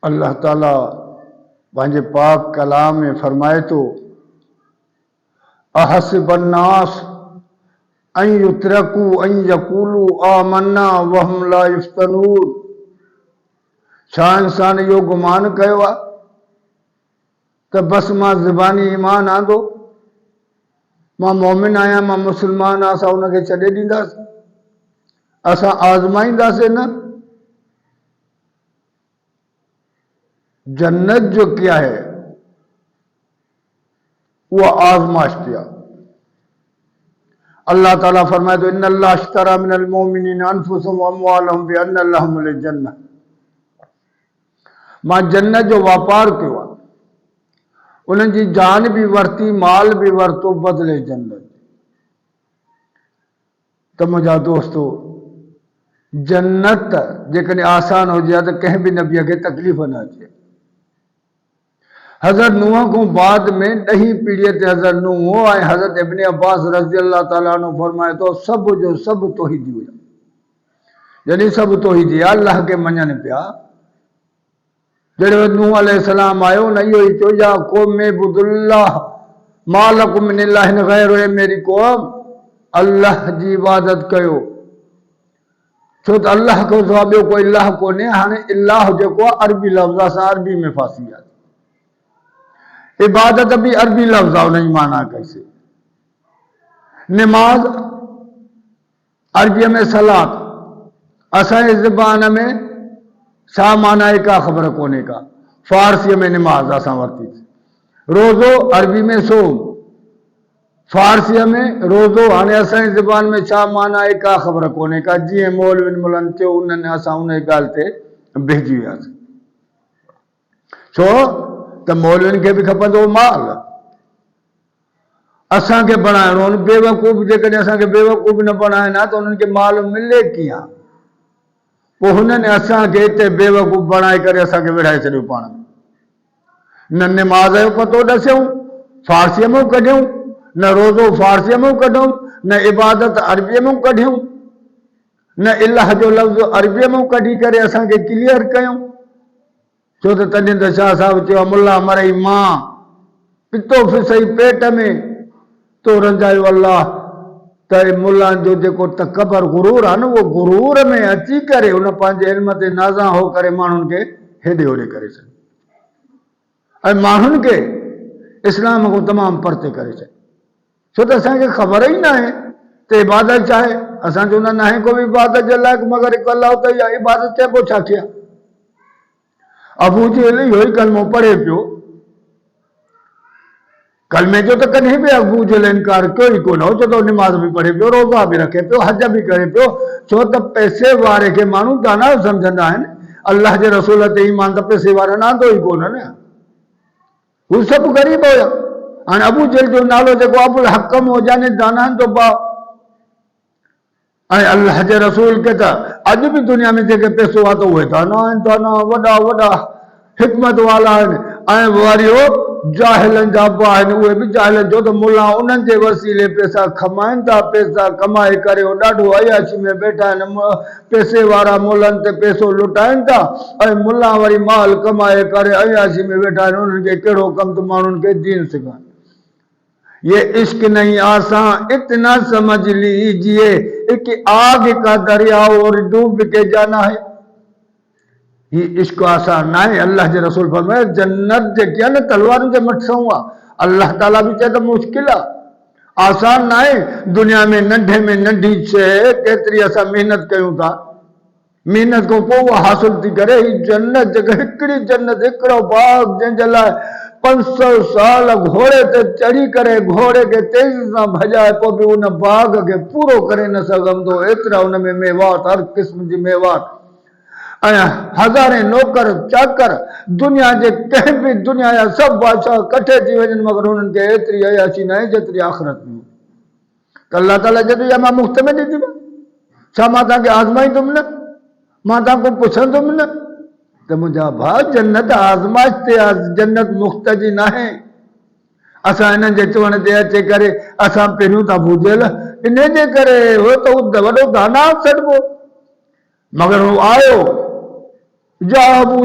اللہ تعالیٰ پانچے پاک کلام میں فرمائے تو احسب الناس ان یترکوا ان یقولوا آمنا وهم لا یفتنون. چھا انسان یو گمان کہوا تو بس ماں زبانی ایمان آندو ماں مومن آیا ماں مسلمان آسا انہیں کے چڑے دیندا اسا آزمائندہ سے نا. جنت جو کیا ہے وہ آزمائش کیا. اللہ تعالیٰ فرمائے تو ان اللہ اشترى من المؤمنین انفسهم واموالهم بان لهم الجنہ. ماں جنت جو واپار کیوا انہوں جی جان بھی ورتی مال بھی ورتو بدلے جنت. تو مجھا دوستو جنت جیکن آسان ہو جائے تو کہیں بھی نبی کے تکلیف نہ جائے. حضرت نوح کو بعد میں نہیں پیڑیے تھے حضرت نوح آئے. حضرت ابن عباس رضی اللہ تعالیٰ عنہ فرمائے تو سب جو سب توحیدی ہویا یعنی سب توحیدی اللہ کے منجن پیا. جڑے نوح علیہ السلام آئے نہیں ہوئی تو یا قوم عبد اللہ ما لکم من الہ غیر. میری قوم اللہ جی عبادت کیو چھو تو اللہ کو جوابیو کوئی اللہ کو نہیں. ہاں اللہ جو کو عربی لفظہ سا عربی میں فاسی آتی. عبادت بھی عربی لفظ آؤ نہیں مانا کیسے. نماز عربی میں صلاۃ اسائیں زبان میں سا مانا کا خبر کونے کا. فارسی میں نماز آسان ورتی تھی. روزو عربی میں سوم فارسی میں روزو ہانے اسائیں زبان میں سا مانا کا خبر کونے کا. جی مولوین ملنتے انہوں نے اساں انہیں گالتے بھیجی ہوئی آسان چھو تو مولوین کے بھی کھپندو مال اساں کے بنائے. انہوں بے وقوف جے کنے اساں کے بے وقوف نہ بنائے نا تو انہوں کے مال ملے کیا. وہ انہوں نے اساں کے تے بے وقوف بنائے کرے اساں کے وڑھائے چڑھو پانا. نہ نماز ہے پتو ڈسیوں فارسی میں کڈھوں نہ روزو فارسی میں کڈھوں نہ عبادت عربی میں کڈھوں نہ اللہ جو لفظ عربی میں کڈھی کرے اساں کے کلیئر کیوں. چھو تو تنین شاہ صاحب چیو ملا مرئی ماں پتو پھسئی پیٹ میں تو رنجائیو اللہ تے ملا جو دیکھو تکبر غرور ہے نا وہ غرور میں اچھی کرے انہیں پانچے علم تے نازاں ہو کرے مانن کے ہیڈے ہوڑے کرے سن اے مانن کے اسلام کو تمام پرتے کرے سن. چھو تو اساں کے خبر ہی نہ ہے تے عبادت چاہے اساں جو نہ ہے کوئی عبادت جلا مگر ایک اللہ ہوتا ہے عبادت چاہے وہ چھا کیا. ابو جہل یہی کلموں پڑھے پیو کلمے جو تو کہیں بھی ابو جہل انکار کیوں ہی کو نہ ہو. جو تو نماز بھی پڑھے پیو روزہ بھی رکھے پیو حج بھی کرے پیو. چھو تو پیسے وارے کے مانو دانا سمجھنا ہے اللہ کے رسول تے ایمان تو پیسے وارا نہ تو ہی کو نہ وہ سب غریب ہویا. ہاں ابو جہل جو نالو دیکھو ابو الحکم ہو جانے دانا تو با اللہ کے رسول کہتا اج بھی دنیا میں جے پیسو آتا ہوئے دانا وڈا وڈا حکمت والا ہے واریو جاہلن جا با ہے وہ بھی جاہلن جو تو ملا انہن جے وسیلے پیسہ کمائن تا پیسہ کمائے کرے وہ ڈاڈو عیاشی میں بیٹھا ہے پیسے وارا مولن تے پیسو لٹائن تا ملا واری مال کمائے کرے عیاشی میں بیٹھا ہے انہن کے کیڑو کم تو مانن کے دین سکھائیں. یہ عشق نہیں آسان اتنا سمجھ لیجئے ایک آگ کا دریا اور ڈوب کے جانا ہے. یہ عشق آسان نہ ہے. اللہ کے رسول فرمائے جنت جے کیا نا تلوار جے مٹ سوا اللہ تعالیٰ بھی چاہتا مشکل آسان نہ ہے. دنیا میں ننڈے میں ننڈی چھے کیتری ایسا محنت کیوں تھا محنت کو وہ حاصل تھی کرے جنت جگہ ہکڑی جنت ہکڑو باغ جن جلا 500 سال گھوڑے تے چڑھی کرے گھوڑے کے تیز نہ بھجائے کو بھی انہیں باغ کے پورو کرے نہ سگم دو اتنا انہیں میں میوات ہر قسم جی میوات ہزاریں نوکر چاکر دنیا جے کہیں بھی دنیا یا سب بادشاہ کٹھے جی وجن مگر انہوں کے اتری عیاشی نہ ہے جتری آخرت میں. تو اللہ تعالیٰ جدو یا ماں مخت میں نہیں دی چھا ماتا کے آزمائی تم نے ماتا کو پسند تم نے تو مجھا بھا جنت آزمائش تے جنت مختجی نہ ہے. اسا انہاں جے چونے دے اچے کرے اسا پہنوں تا بوجل انہیں جے کرے وہ تو وڈو دانا سڑبو مگر وہ آئو جا ابو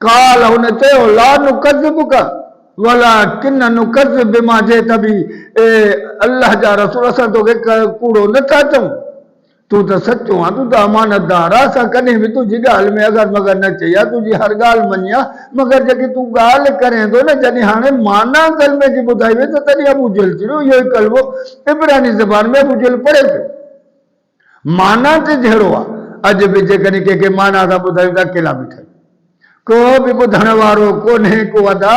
قال ہن چيو لا نكذبك ولكن نكذب بما جئت به اے اللہ جا رسول اساں تو کوڑو نٿا چون تو ته سچو آ تو امانت دار آ سا کڏهن به تجھي ڳالهه ۾ اگر مگر نہ چيا تجھي ہر ڳالهه مڃيا مگر جڏهن تو ڳالهه ڪرين ٿو نہ جڏهن هاڻي مانا کلمے جي ٻڌائي وي ته تڏهن ابو جهل چيو اهو کلمو عبراني زبان ۾ ابو جهل پڙهي پيو مانا ته جهڙو آ اڄ به جيڪڏهن ڪنهن مانا سان ٻڌايو ته اڪيلا بيٺا کو بھی ٻڌڻ وارو کونے کو ادا